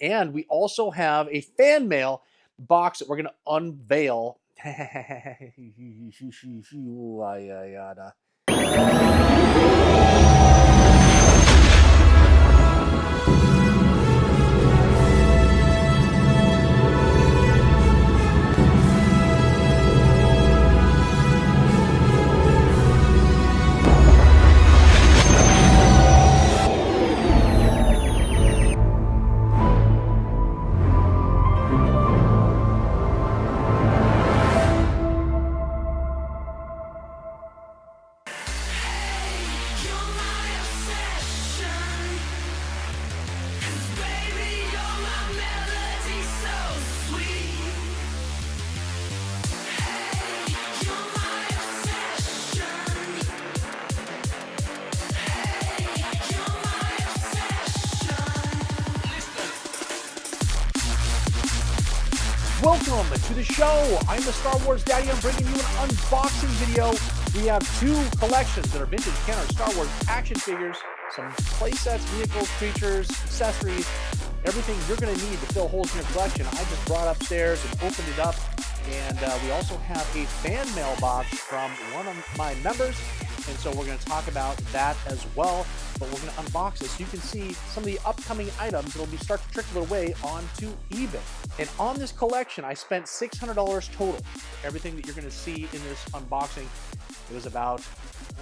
And we also have a fan mail box that we're going to unveil. Welcome to the show. I'm the Star Wars Daddy. I'm bringing you an unboxing video. We have two collections that are vintage Kenner Star Wars action figures, some playsets, vehicles, creatures, accessories, everything you're going to need to fill holes in your collection. I just brought upstairs and opened it up. And we also have a fan mail box from one of my members. And so we're going to talk about that as well. But we're going to unbox this so you can see some of the upcoming items that will be start to trickle their way onto eBay. And on this collection, I spent $600 total. Everything that you're going to see in this unboxing, it was about,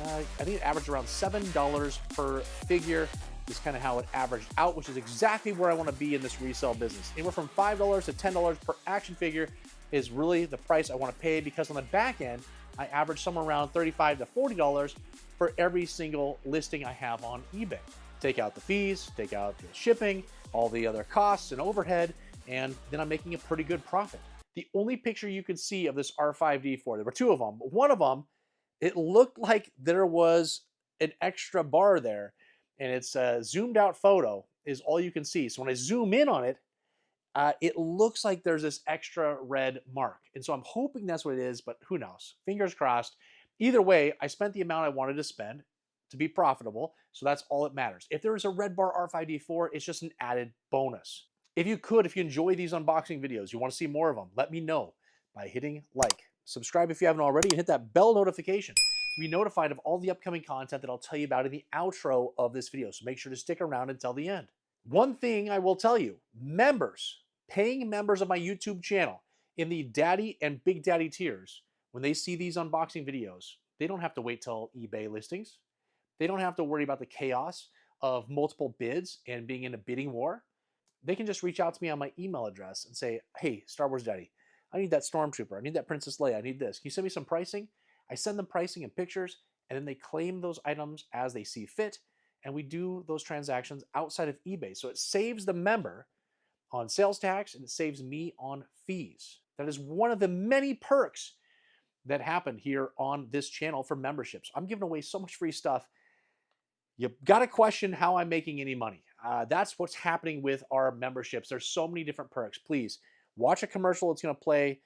I think it averaged around $7 per figure. Is kind of how it averaged out, which is exactly where I want to be in this resale business. Anywhere from $5 to $10 per action figure is really the price I want to pay, because on the back end, I average somewhere around $35 to $40 for every single listing I have on eBay. Take out the fees, take out the shipping, all the other costs and overhead, and then I'm making a pretty good profit. The only picture you could see of this R5-D4, there were two of them, but one of them, it looked like there was an extra bar there, and it's a zoomed out photo is all you can see. So when I zoom in on it, it looks like there's this extra red mark. And so I'm hoping that's what it is, but who knows? Fingers crossed. Either way, I spent the amount I wanted to spend to be profitable, so that's all that matters. If there is a red bar R5-D4, it's just an added bonus. If you enjoy these unboxing videos, you want to see more of them, let me know by hitting like. Subscribe if you haven't already, and hit that bell notification to be notified of all the upcoming content that I'll tell you about in the outro of this video. So make sure to stick around until the end. One thing I will tell you, members, paying members of my YouTube channel in the Daddy and Big Daddy tiers, when they see these unboxing videos, they don't have to wait till eBay listings. They don't have to worry about the chaos of multiple bids and being in a bidding war. They can just reach out to me on my email address and say, hey, Star Wars Daddy, I need that Stormtrooper. I need that Princess Leia. I need this. Can you send me some pricing? I send them pricing and pictures, and then they claim those items as they see fit, and we do those transactions outside of eBay. So it saves the member on sales tax, and it saves me on fees. That is one of the many perks that happen here on this channel for memberships. I'm giving away so much free stuff. You got to question how I'm making any money. That's what's happening with our memberships. There's so many different perks. Please watch a commercial that's going to play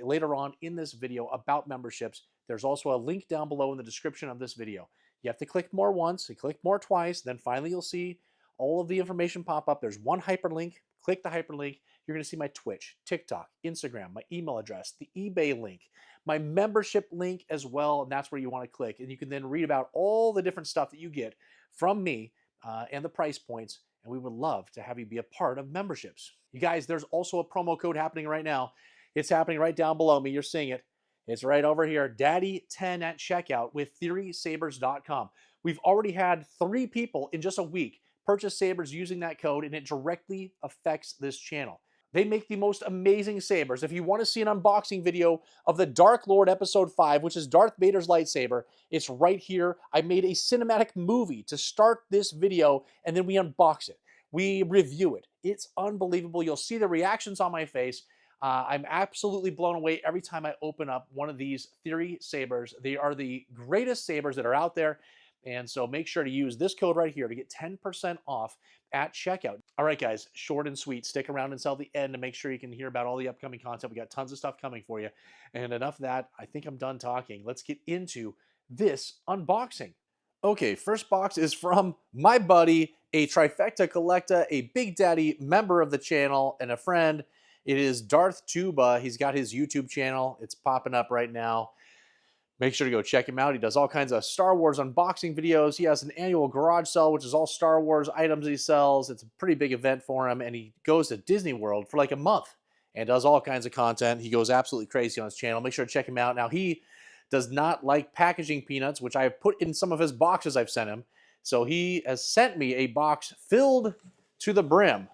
later on in this video about memberships. There's also a link down below in the description of this video. You have to click more once, you click more twice, then finally you'll see all of the information pop up. There's one hyperlink. Click the hyperlink. You're going to see my Twitch, TikTok, Instagram, my email address, the eBay link, my membership link as well, and that's where you want to click. And you can then read about all the different stuff that you get from me and the price points, and we would love to have you be a part of memberships. You guys, there's also a promo code happening right now. It's happening right down below me. You're seeing it. It's right over here, Daddy10 at checkout with TheorySabers.com. We've already had 3 people in just a week purchase sabers using that code, and it directly affects this channel. They make the most amazing sabers. If you want to see an unboxing video of the Dark Lord Episode 5, which is Darth Vader's lightsaber, it's right here. I made a cinematic movie to start this video, and then we unbox it. We review it. It's unbelievable. You'll see the reactions on my face. I'm absolutely blown away every time I open up one of these Theory sabers. They are the greatest sabers that are out there. And so make sure to use this code right here to get 10% off at checkout. All right, guys, short and sweet. Stick around until the end to make sure you can hear about all the upcoming content. We got tons of stuff coming for you. And enough of that. I think I'm done talking. Let's get into this unboxing. Okay, first box is from my buddy, a Trifecta Collecta, a Big Daddy member of the channel, and a friend. It is Darth Tuba. He's got his YouTube channel. It's popping up right now. Make sure to go check him out. He does all kinds of Star Wars unboxing videos. He has an annual garage sale, which is all Star Wars items he sells. It's a pretty big event for him, and he goes to Disney World for like a month and does all kinds of content. He goes absolutely crazy on his channel. Make sure to check him out. Now, he does not like packaging peanuts, which I have put in some of his boxes I've sent him. So he has sent me a box filled to the brim.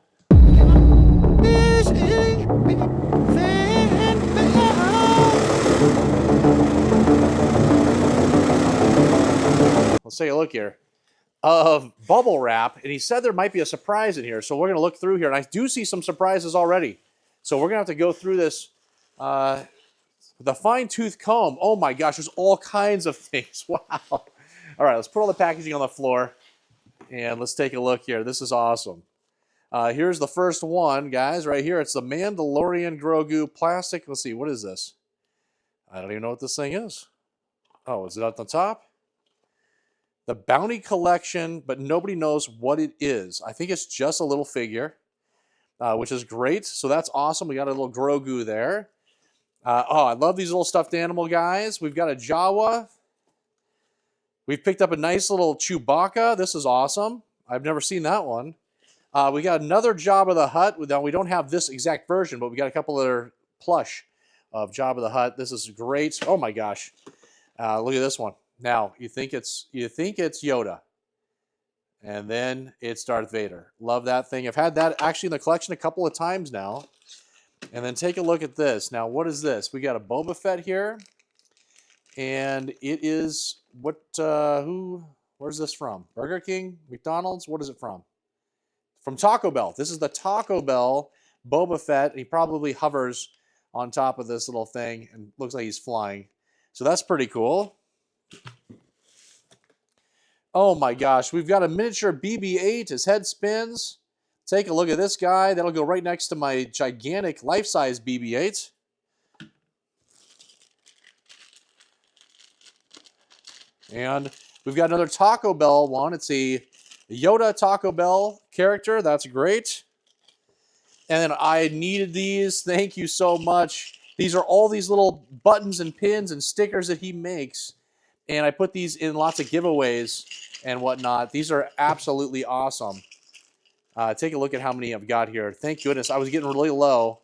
Let's take a look here. Of bubble wrap, and he said there might be a surprise in here, so we're going to look through here, and I do see some surprises already. So we're going to have to go through this with a fine-tooth comb. Oh my gosh, there's all kinds of things. Wow. All right, let's put all the packaging on the floor, and let's take a look here. This is awesome. Here's the first one, guys, right here. It's the Mandalorian Grogu plastic. Let's see, what is this? I don't even know what this thing is. Oh, is it at the top? The Bounty Collection, but nobody knows what it is. I think it's just a little figure, which is great. So that's awesome. We got a little Grogu there. Oh, I love these little stuffed animal guys. We've got a Jawa. We've picked up a nice little Chewbacca. This is awesome. I've never seen that one. We got another Jabba the Hutt. Now, we don't have this exact version, but we got a couple other plush of Jabba the Hutt. This is great. Oh my gosh. Look at this one. Now, you think it's Yoda, and then it's Darth Vader. Love that thing. I've had that actually in the collection a couple of times now. And then take a look at this. Now, what is this? We got a Boba Fett here, and it is where's this from? Burger King? McDonald's? What is it from? From Taco Bell. This is the Taco Bell Boba Fett. He probably hovers on top of this little thing and looks like he's flying. So that's pretty cool. Oh my gosh, we've got a miniature BB-8. His head spins. Take a look at this guy. That'll go right next to my gigantic life-size BB-8. And we've got another Taco Bell one. It's a Yoda Taco Bell character. That's great. And then I needed these. Thank you so much. These are all these little buttons and pins and stickers that he makes. And I put these in lots of giveaways and whatnot. These are absolutely awesome. Take a look at how many I've got here. Thank goodness. I was getting really low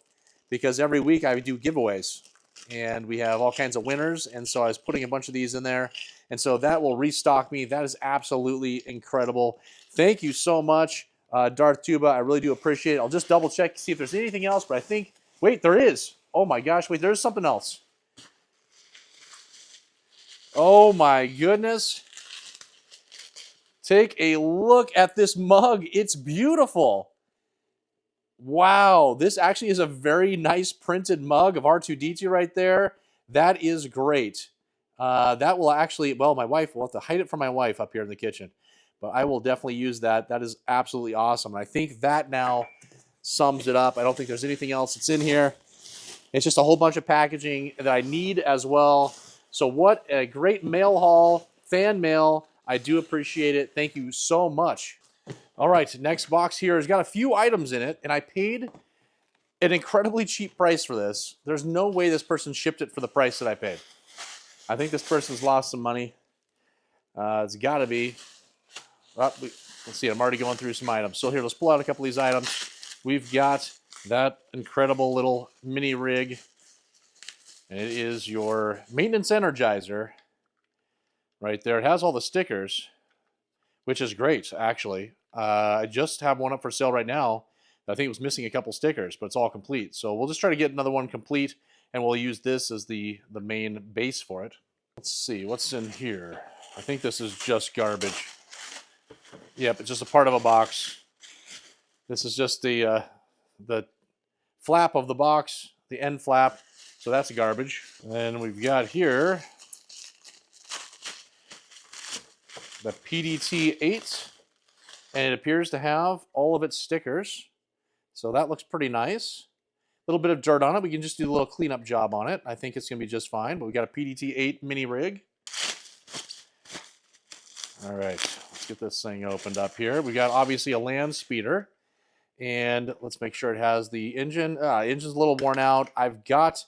because every week I do giveaways. And we have all kinds of winners. And so I was putting a bunch of these in there. And so that will restock me. That is absolutely incredible. Thank you so much, Darth Tuba. I really do appreciate it. I'll just double check to see if there's anything else. But I think, wait, there is. Oh my gosh, wait, there's something else. Oh my goodness. Take a look at this mug. It's beautiful. Wow, this actually is a very nice printed mug of R2-D2 right there. That is great. That will actually, well, my wife will have to hide it from my wife up here in the kitchen. But I will definitely use that. That is absolutely awesome. And I think that now sums it up. I don't think there's anything else that's in here. It's just a whole bunch of packaging that I need as well. So what a great mail haul, fan mail. I do appreciate it. Thank you so much. All right, next box here has got a few items in it, and I paid an incredibly cheap price for this. There's no way this person shipped it for the price that I paid. I think this person's lost some money. It's got to be. Let's see, I'm already going through some items. So here, let's pull out a couple of these items. We've got that incredible little mini rig. And it is your maintenance energizer right there. It has all the stickers, which is great, actually. I just have one up for sale right now. I think it was missing a couple stickers, but it's all complete. So we'll just try to get another one complete, and we'll use this as the main base for it. Let's see, what's in here? I think this is just garbage. Yep, it's just a part of a box. This is just the flap of the box, the end flap. So that's garbage. And we've got here the PDT-8, and it appears to have all of its stickers. So that looks pretty nice. A little bit of dirt on it. We can just do a little cleanup job on it. I think it's going to be just fine. But we got a PDT-8 mini rig. All right, let's get this thing opened up here. We got obviously a land speeder, and let's make sure it has the engine. Engine's a little worn out. I've got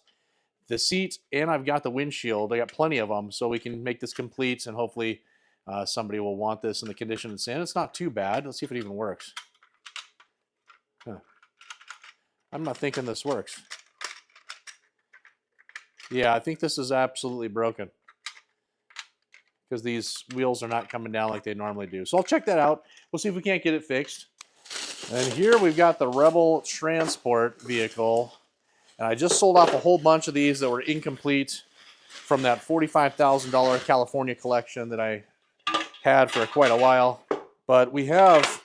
the seat and I've got the windshield. I got plenty of them, so we can make this complete, and hopefully somebody will want this in the condition it's in. It's not too bad. Let's see if it even works. Huh. I'm not thinking this works. Yeah, I think this is absolutely broken because these wheels are not coming down like they normally do. So I'll check that out. We'll see if we can't get it fixed. And here we've got the Rebel transport vehicle. And I just sold off a whole bunch of these that were incomplete from that $45,000 California collection that I had for quite a while. But we have,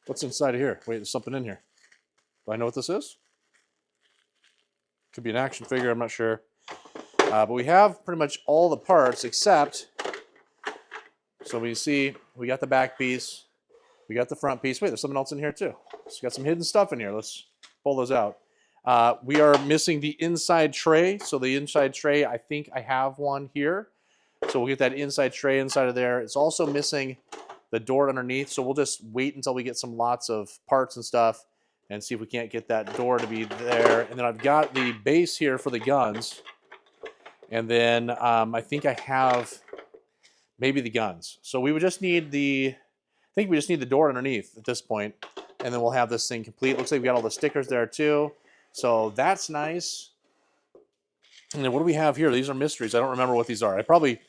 what's inside of here? Wait, there's something in here. Do I know what this is? Could be an action figure, I'm not sure. But we have pretty much all the parts except, so we see, we got the back piece, we got the front piece. Wait, there's something else in here too. So we got some hidden stuff in here. Let's pull those out. We are missing the inside tray. So the inside tray, I think I have one here. So we'll get that inside tray inside of there. It's also missing the door underneath. So we'll just wait until we get some lots of parts and stuff and see if we can't get that door to be there. And then I've got the base here for the guns. And then I think I have maybe the guns. So we would just need I think we just need the door underneath at this point. And then we'll have this thing complete. Looks like we got all the stickers there too. So that's nice. And then what do we have here? These are mysteries. I don't remember what these are. I probably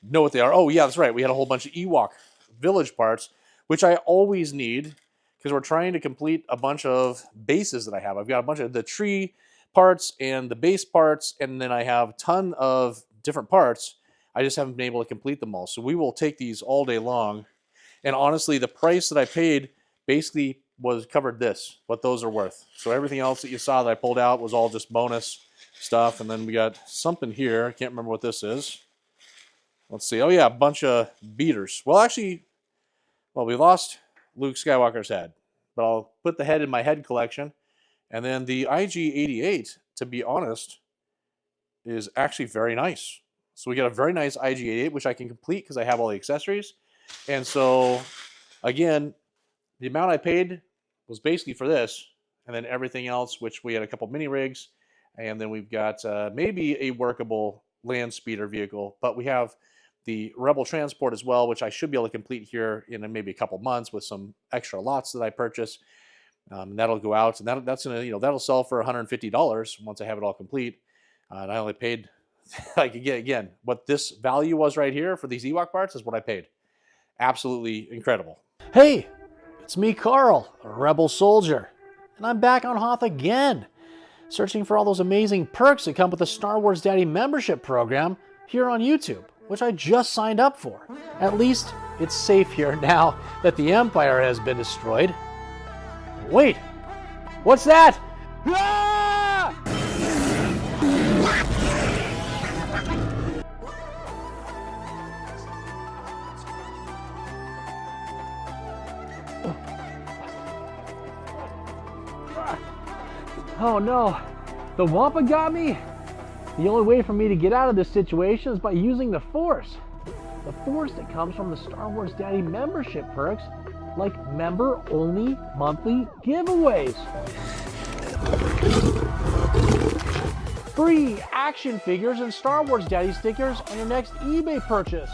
know what they are. Oh yeah, that's right. We had a whole bunch of Ewok village parts, which I always need because we're trying to complete a bunch of bases that I have. I've got a bunch of the tree parts and the base parts, and then I have a ton of different parts. I just haven't been able to complete them all. So we will take these all day long. And honestly, the price that I paid basically covered what those are worth. So everything else that you saw that I pulled out was all just bonus stuff. And then we got something here. I can't remember what this is. Let's see. Oh yeah, a bunch of beaters. Well, actually, we lost Luke Skywalker's head, but I'll put the head in my head collection. And then the IG-88, to be honest, is actually very nice. So we got a very nice IG-88, which I can complete because I have all the accessories. And so, again, the amount I paid was basically for this, and then everything else, which we had a couple mini rigs, and then we've got maybe a workable land speeder vehicle, but we have the Rebel transport as well, which I should be able to complete here in maybe a couple months with some extra lots that I purchase. That'll go out, and that's gonna, that'll sell for $150 once I have it all complete. And I only paid, like again, what this value was right here for these Ewok parts is what I paid. Absolutely incredible. Hey, it's me, Carl, a Rebel soldier, and I'm back on Hoth again, searching for all those amazing perks that come with the Star Wars Daddy membership program here on YouTube, which I just signed up for. At least it's safe here now that the Empire has been destroyed. Wait, what's that? Ah! Oh no, the Wampa got me? The only way for me to get out of this situation is by using the Force. The Force that comes from the Star Wars Daddy membership perks, like member-only monthly giveaways. Free action figures and Star Wars Daddy stickers on your next eBay purchase.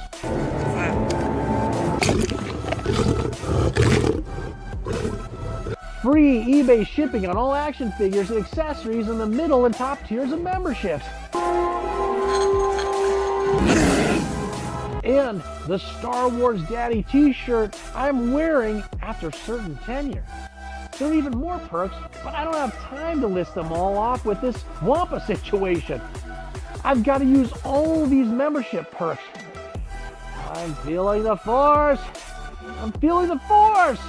Free eBay shipping on all action figures and accessories in the middle and top tiers of memberships. And the Star Wars Daddy t-shirt I'm wearing after certain tenure. There are even more perks, but I don't have time to list them all off with this Wampa situation. I've got to use all of these membership perks. I'm feeling the Force! I'm feeling the Force!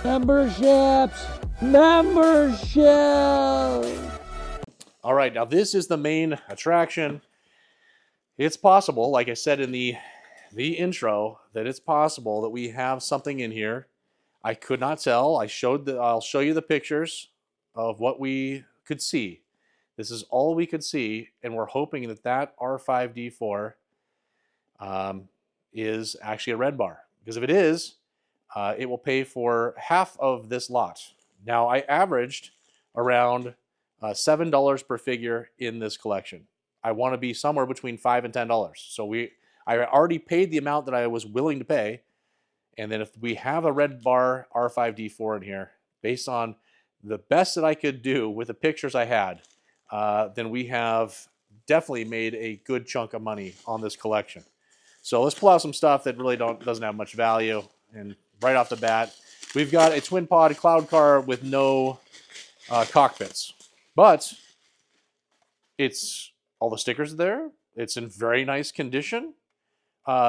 Memberships! All right, now this is the main attraction. It's possible, like I said in the intro, that it's possible that we have something in here. I could not tell. I'll show you the pictures of what we could see. This is all we could see, and we're hoping that that R5-D4 is actually a red bar. Because if it is, it will pay for half of this lot. Now, I averaged around $7 per figure in this collection. I want to be somewhere between $5 and $10. So I already paid the amount that I was willing to pay. And then if we have a red bar R5-D4 in here, based on the best that I could do with the pictures I had, then we have definitely made a good chunk of money on this collection. So let's pull out some stuff that really doesn't have much value. And right off the bat, we've got a twin pod cloud car with no cockpits. But it's all the stickers are there. It's in very nice condition.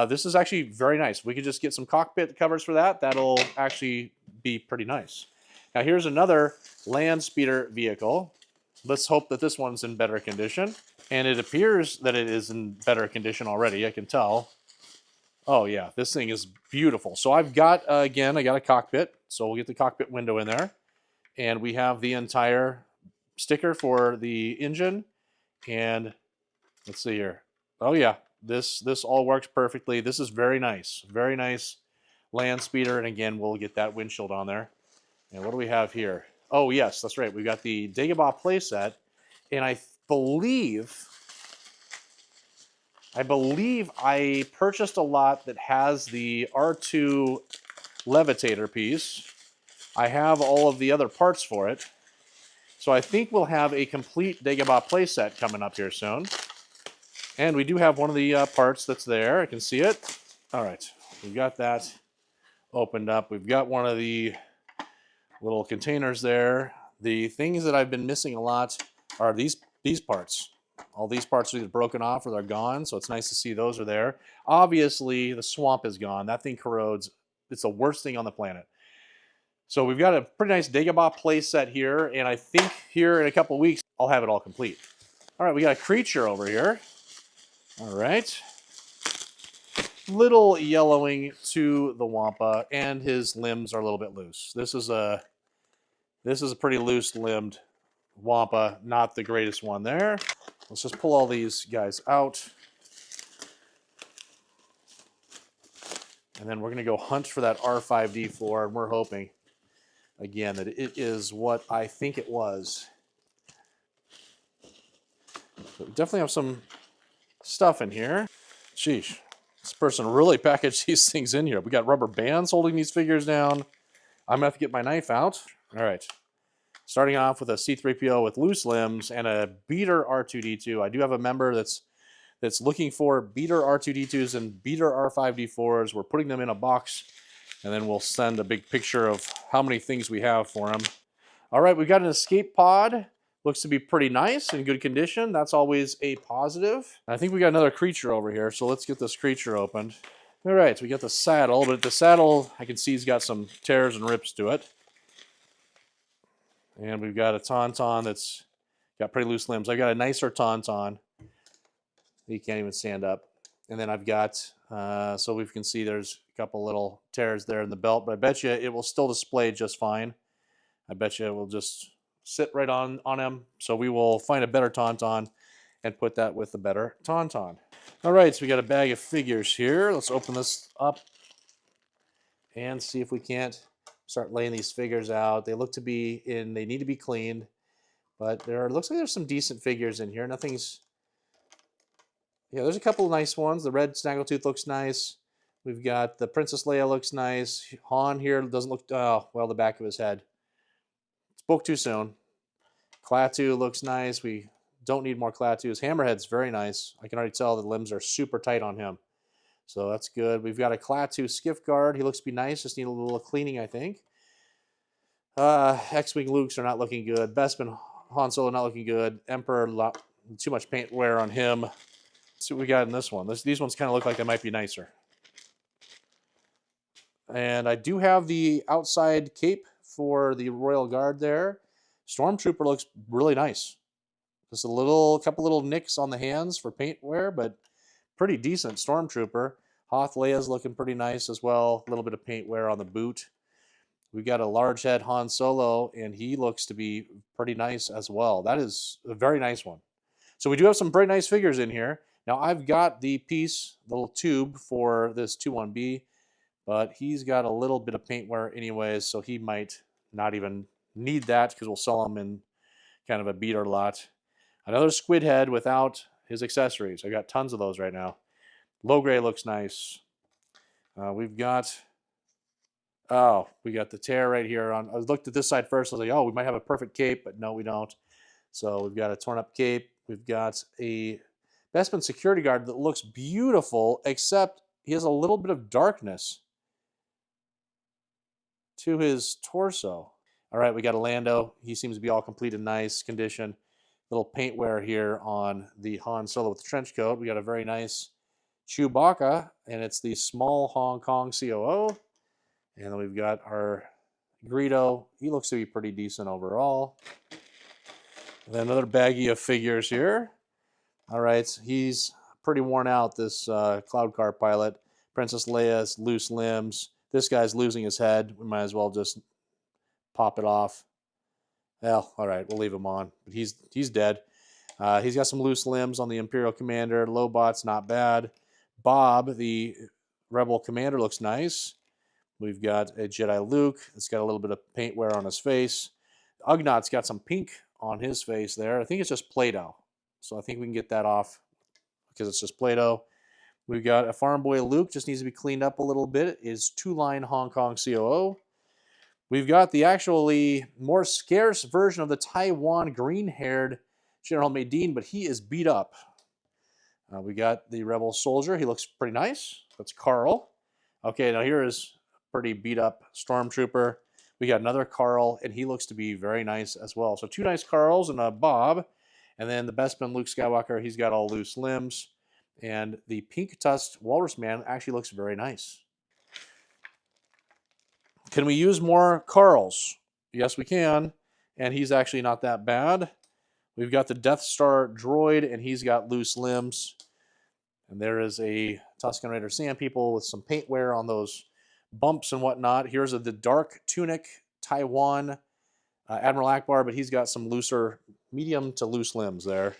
This is actually very nice. We could just get some cockpit covers for that. That'll actually be pretty nice. Now here's another land speeder vehicle. Let's hope that this one's in better condition. And it appears that it is in better condition already, I can tell. Oh yeah, this thing is beautiful. So I've got, again, I got a cockpit. So we'll get the cockpit window in there. And we have the entire sticker for the engine. And let's see here. Oh yeah, this all works perfectly. This is very nice land speeder. And again, we'll get that windshield on there. And what do we have here? Oh yes, that's right. We've got the Dagobah playset. And I believe I purchased a lot that has the R2 levitator piece. I have all of the other parts for it. So I think we'll have a complete Dagobah playset coming up here soon. And we do have one of the parts that's there. I can see it. All right, we've got that opened up. We've got one of the little containers there. The things that I've been missing a lot are these parts. All these parts are either broken off or they're gone, so it's nice to see those are there. Obviously, the swamp is gone. That thing corrodes. It's the worst thing on the planet. So we've got a pretty nice Dagobah play set here, and I think here in a couple weeks, I'll have it all complete. All right, we got a creature over here. All right. Little yellowing to the Wampa, and his limbs are a little bit loose. This is a pretty loose-limbed Wampa, not the greatest one there. Let's just pull all these guys out. And then we're going to go hunt for that R5-D4, and we're hoping, again, that it is what I think it was. But we definitely have some stuff in here. Sheesh, this person really packaged these things in here. We got rubber bands holding these figures down. I'm going to have to get my knife out. All right. Starting off with a C-3PO with loose limbs and a beater R2-D2. I do have a member that's looking for beater R2-D2s and beater R5-D4s. We're putting them in a box, and then we'll send a big picture of how many things we have for them. All right, we've got an escape pod. Looks to be pretty nice, in good condition. That's always a positive. I think we got another creature over here, so let's get this creature opened. All right, so we got the saddle, but the saddle, I can see he's got some tears and rips to it. And we've got a Tauntaun that's got pretty loose limbs. I've got a nicer Tauntaun. He can't even stand up. And then I've got, so we can see there's a couple little tears there in the belt, but I bet you it will still display just fine. I bet you it will just sit right on him. So we will find a better Tauntaun and put that with the better Tauntaun. All right, so we got a bag of figures here. Let's open this up and see if we can't start laying these figures out. They look to be they need to be cleaned, but looks like there's some decent figures in here. Nothing's, yeah, there's a couple of nice ones. The red Snaggletooth looks nice. We've got the Princess Leia looks nice. Han here doesn't look, oh, well, the back of his head. Spoke too soon. Klaatu looks nice. We don't need more Klaatu's. Hammerhead's very nice. I can already tell the limbs are super tight on him. So that's good. We've got a Klaatu Skiff Guard. He looks to be nice. Just need a little cleaning, I think. X-Wing Lukes are not looking good. Bespin Han Solo not looking good. Emperor, too much paint wear on him. Let's see what we got in this one. These ones kind of look like they might be nicer. And I do have the outside cape for the Royal Guard there. Stormtrooper looks really nice. Just a couple little nicks on the hands for paint wear, but pretty decent Stormtrooper. Hoth Leia's looking pretty nice as well. A little bit of paint wear on the boot. We got a large head Han Solo, and he looks to be pretty nice as well. That is a very nice one. So we do have some very nice figures in here. Now I've got the piece, the little tube for this 2-1B, but he's got a little bit of paint wear anyways, so he might not even need that because we'll sell him in kind of a beater lot. Another squid head without his accessories. I got tons of those right now. Low gray looks nice. We've got, oh, we got the tear right here. I looked at this side first. I was like, oh, we might have a perfect cape, but no, we don't. So we've got a torn up cape. We've got a Bespin security guard that looks beautiful, except he has a little bit of darkness to his torso. All right, we got a Lando. He seems to be all complete in nice condition. Little paint wear here on the Han Solo with the trench coat. We got a very nice Chewbacca, and it's the small Hong Kong COO. And then we've got our Greedo. He looks to be pretty decent overall. And then another baggie of figures here. All right, he's pretty worn out, this Cloud Car pilot. Princess Leia's loose limbs. This guy's losing his head. We might as well just pop it off. Well, all right, we'll leave him on. But he's dead. He's got some loose limbs on the Imperial Commander. Lobot's not bad. Bob, the Rebel Commander, looks nice. We've got a Jedi Luke. It's got a little bit of paint wear on his face. Ugnaugh's got some pink on his face there. I think it's just Play-Doh. So I think we can get that off because it's just Play-Doh. We've got a Farm Boy Luke, just needs to be cleaned up a little bit. It is 2-line Hong Kong COO. We've got the actually more scarce version of the Taiwan green-haired General Madine, but he is beat up. We got the Rebel Soldier. He looks pretty nice. That's Carl. Okay, now here is pretty beat-up Stormtrooper. We got another Carl, and he looks to be very nice as well. So 2 nice Carls and a Bob. And then the Bespin Luke Skywalker, he's got all loose limbs. And the pink-tusked Walrus Man actually looks very nice. Can we use more Carls? Yes, we can. And he's actually not that bad. We've got the Death Star droid, and he's got loose limbs. And there is a Tusken Raider Sand People with some paint wear on those bumps and whatnot. Here's the Dark Tunic Taiwan Admiral Akbar, but he's got some looser, medium to loose limbs there.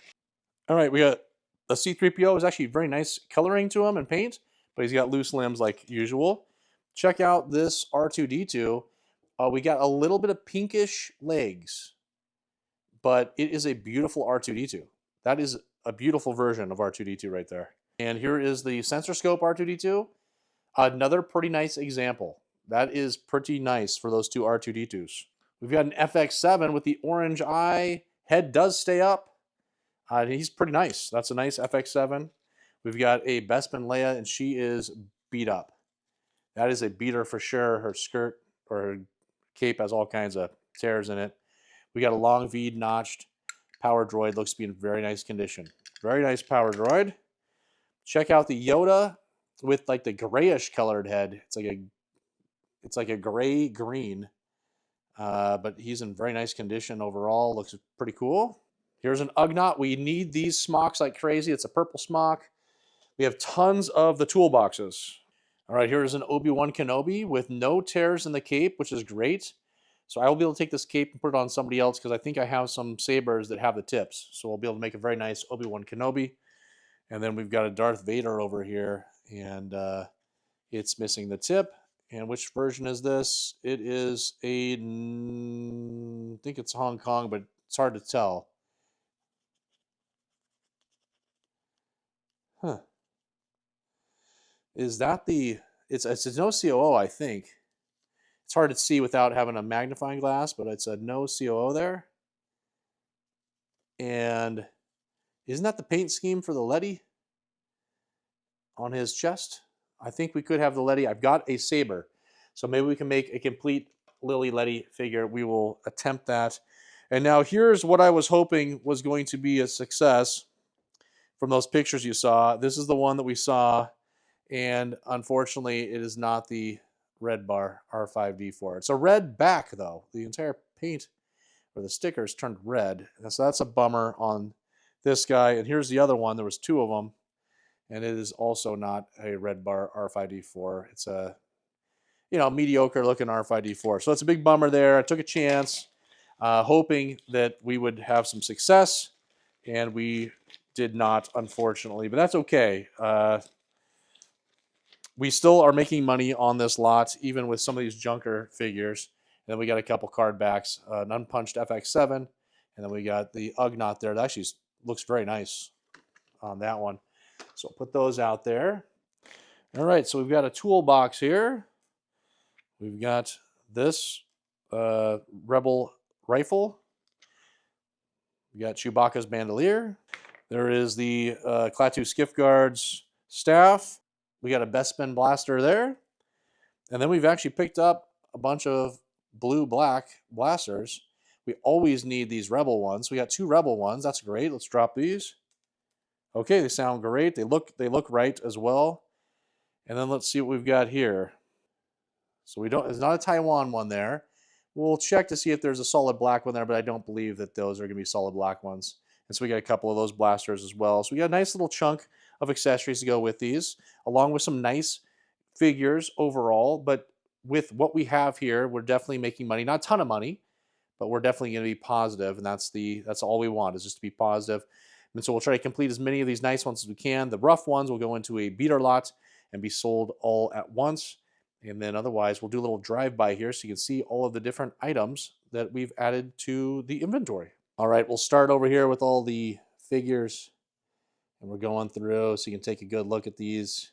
All right, we got the C-3PO. Is actually very nice coloring to him and paint, but he's got loose limbs like usual. Check out this R2-D2. We got a little bit of pinkish legs, but it is a beautiful R2-D2. That is a beautiful version of R2-D2 right there. And here is the sensor scope R2-D2. Another pretty nice example. That is pretty nice for those two R2-D2s. We've got an FX7 with the orange eye. Head does stay up. He's pretty nice. That's a nice FX7. We've got a Bespin Leia, and she is beat up. That is a beater for sure. Her skirt or her cape has all kinds of tears in it. We got a long V notched power droid. Looks to be in very nice condition. Very nice power droid. Check out the Yoda with like the grayish colored head. It's like a gray green, but he's in very nice condition overall. Looks pretty cool. Here's an Ugnaught. We need these smocks like crazy. It's a purple smock. We have tons of the toolboxes. All right, here's an Obi-Wan Kenobi with no tears in the cape, which is great. So I will be able to take this cape and put it on somebody else because I think I have some sabers that have the tips. So we'll be able to make a very nice Obi-Wan Kenobi. And then we've got a Darth Vader over here, and it's missing the tip. And which version is this? It is I think it's Hong Kong, but it's hard to tell. Huh. Is that the, it's no COO, I think. It's hard to see without having a magnifying glass, but it's a no COO there. And isn't that the paint scheme for the Letty on his chest? I think we could have the Letty. I've got a saber, so maybe we can make a complete Lily Letty figure. We will attempt that. And now here's what I was hoping was going to be a success from those pictures you saw. This is the one that we saw, and unfortunately it is not the red bar R5-D4. It's a red back though. The entire paint or the stickers turned red. And so that's a bummer on this guy. And here's the other one. There was 2 of them, and it is also not a red bar R5-D4. mediocre looking R5-D4. So it's a big bummer there. I took a chance, hoping that we would have some success, and we did not, unfortunately, but that's okay. We still are making money on this lot, even with some of these junker figures. And then we got a couple card backs, an unpunched FX7, and then we got the Ugnaught there. That actually looks very nice on that one. So I'll put those out there. All right, so we've got a toolbox here. We've got this Rebel rifle. We got Chewbacca's bandolier. There is the Klaatu Skiff Guards staff. We got a Bespin blaster there. And then we've actually picked up a bunch of blue-black blasters. We always need these Rebel ones. We got 2 Rebel ones. That's great. Let's drop these. Okay, they sound great. They look right as well. And then let's see what we've got here. So there's not a Taiwan one there. We'll check to see if there's a solid black one there, but I don't believe that those are going to be solid black ones. And so we got a couple of those blasters as well. So we got a nice little chunk of accessories to go with these, along with some nice figures overall. But with what we have here, we're definitely making money. Not a ton of money, but we're definitely going to be positive, and that's all we want, is just to be positive. And so we'll try to complete as many of these nice ones as we can. The rough ones will go into a beater lot and be sold all at once. And then otherwise, we'll do a little drive-by here so you can see all of the different items that we've added to the inventory. All right, we'll start over here with all the figures. And we're going through so you can take a good look at these.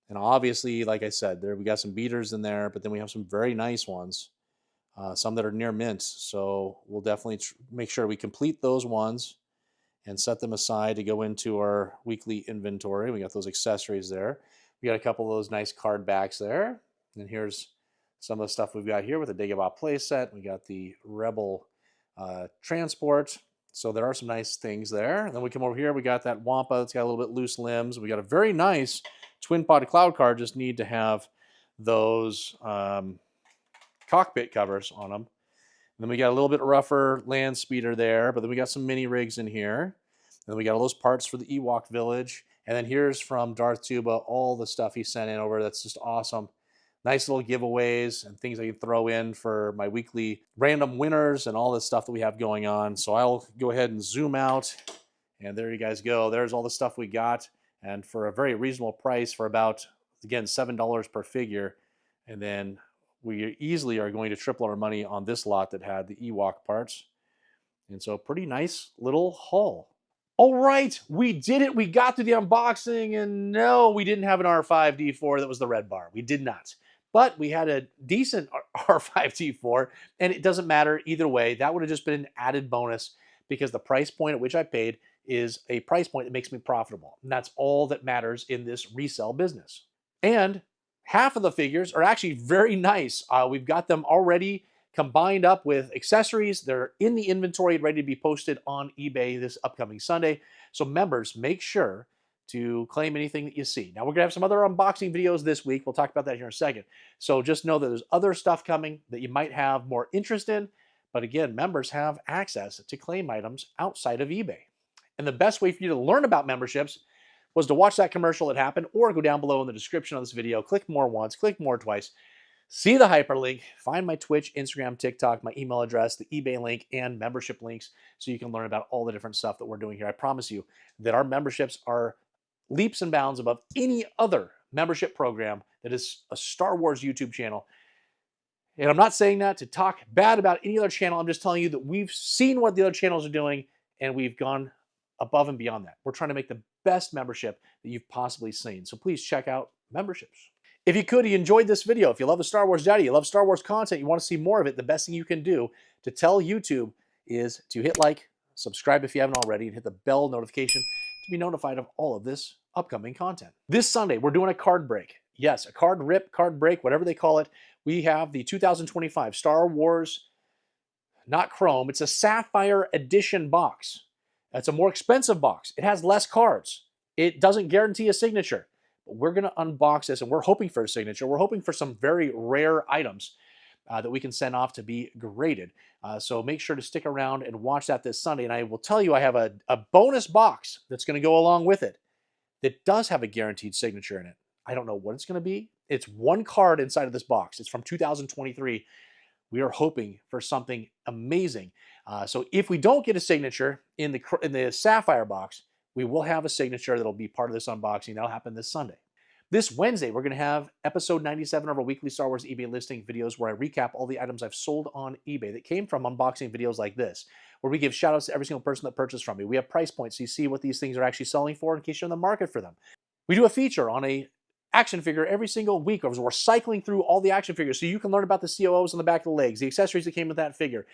And obviously, like I said, we got some beaters in there, but then we have some very nice ones. Some that are near mint. So we'll definitely make sure we complete those ones and set them aside to go into our weekly inventory. We got those accessories there. We got a couple of those nice card backs there. And here's some of the stuff we've got here with the Dagobah playset. We got the Rebel transport. So there are some nice things there. And then we come over here. We got that Wampa that's got a little bit loose limbs. We got a very nice twin pod cloud car. Just need to have those cockpit covers on them. And then we got a little bit rougher land speeder there, but then we got some mini rigs in here. And then we got all those parts for the Ewok village. And then here's from Darth Tuba, all the stuff he sent in over. That's just awesome. Nice little giveaways and things I can throw in for my weekly random winners and all this stuff that we have going on. So I'll go ahead and zoom out. And there you guys go. There's all the stuff we got. And for a very reasonable price for about, again, $7 per figure. And then we easily are going to triple our money on this lot that had the Ewok parts. And so pretty nice little haul. All right, we did it. We got through the unboxing, and no, we didn't have an R5-D4 that was the red bar. We did not. But we had a decent R5-D4, and it doesn't matter either way. That would have just been an added bonus because the price point at which I paid is a price point that makes me profitable. And that's all that matters in this resale business. And half of the figures are actually very nice. We've got them already combined up with accessories. They're in the inventory, ready to be posted on eBay this upcoming Sunday. So members, make sure to claim anything that you see. Now, we're going to have some other unboxing videos this week. We'll talk about that here in a second. So just know that there's other stuff coming that you might have more interest in. But again, members have access to claim items outside of eBay. And the best way for you to learn about memberships was to watch that commercial that happened, or go down below in the description of this video, click more once, click more twice, see the hyperlink, find my Twitch, Instagram, TikTok, my email address, the eBay link, and membership links so you can learn about all the different stuff that we're doing here. I promise you that our memberships are leaps and bounds above any other membership program that is a Star Wars YouTube channel. And I'm not saying that to talk bad about any other channel. I'm just telling you that we've seen what the other channels are doing, and we've gone above and beyond that. We're trying to make the best membership that you've possibly seen. So please check out memberships. If you could, you enjoyed this video, if you love the Star Wars Daddy, you love Star Wars content, you want to see more of it, the best thing you can do to tell YouTube is to hit like, subscribe if you haven't already, and hit the bell notification to be notified of all of this upcoming content. This Sunday, we're doing a card break. Yes, a card rip, card break, whatever they call it. We have the 2025 Star Wars, not Chrome, it's a Sapphire Edition box. It's a more expensive box. It has less cards. It doesn't guarantee a signature. But we're going to unbox this, and we're hoping for a signature. We're hoping for some very rare items that we can send off to be graded. So make sure to stick around and watch that this Sunday. And I will tell you, I have a bonus box that's going to go along with it that does have a guaranteed signature in it. I don't know what it's going to be, It's one card inside of this box. It's from 2023. We are hoping for something amazing. So if we don't get a signature in the Sapphire box, we will have a signature that'll be part of this unboxing. That'll happen this Sunday. This Wednesday, we're going to have episode 97 of our weekly Star Wars eBay listing videos where I recap all the items I've sold on eBay that came from unboxing videos like this, where we give shout outs to every single person that purchased from me. We have price points so you see what these things are actually selling for in case you're in the market for them. We do a feature on a action figure every single week. We're cycling through all the action figures so you can learn about the COOs on the back of the legs, the accessories that came with that figure.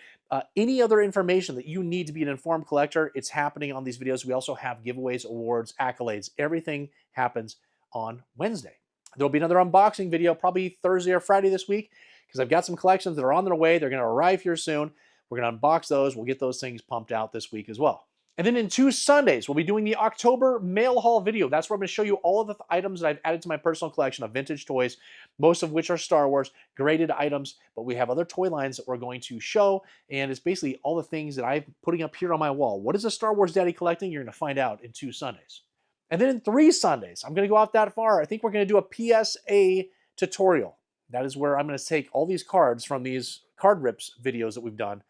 Any other information that you need to be an informed collector, it's happening on these videos. We also have giveaways, awards, accolades. Everything happens on Wednesday. There'll be another unboxing video probably Thursday or Friday this week because I've got some collections that are on their way. They're going to arrive here soon. We're going to unbox those. We'll get those things pumped out this week as well. And then in 2 Sundays, we'll be doing the October mail haul video. That's where I'm going to show you all of the items that I've added to my personal collection of vintage toys, most of which are Star Wars, graded items, but we have other toy lines that we're going to show, and it's basically all the things that I'm putting up here on my wall. What is a Star Wars Daddy collecting? You're going to find out in 2 Sundays. And then in 3 Sundays, I'm going to go out that far. I think we're going to do a PSA tutorial. That is where I'm going to take all these cards from these card rips videos that we've done,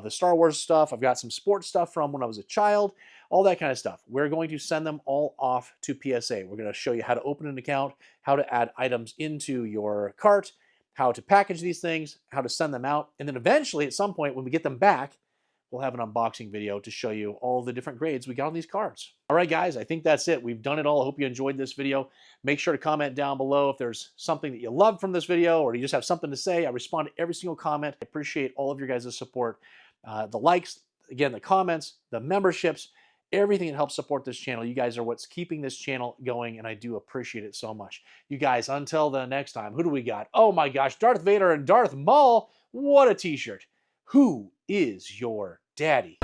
the Star Wars stuff. I've got some sports stuff from when I was a child, all that kind of stuff. We're going to send them all off to PSA. We're going to show you how to open an account, how to add items into your cart, how to package these things, how to send them out. And then eventually, at some point, when we get them back, we'll have an unboxing video to show you all the different grades we got on these cards. All right, guys, I think that's it. We've done it all. I hope you enjoyed this video. Make sure to comment down below if there's something that you loved from this video or you just have something to say. I respond to every single comment. I appreciate all of your guys' support. The likes, again, the comments, the memberships, everything that helps support this channel. You guys are what's keeping this channel going, and I do appreciate it so much. You guys, until the next time, who do we got? Oh my gosh, Darth Vader and Darth Maul. What a t-shirt. Who is your daddy?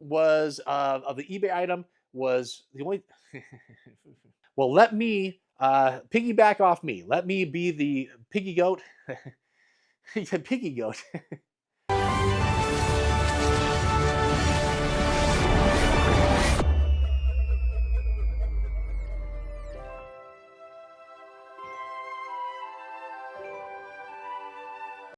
Was of the eBay item was the only well, let me piggyback off me. Let me be the piggy goat. Piggy goat.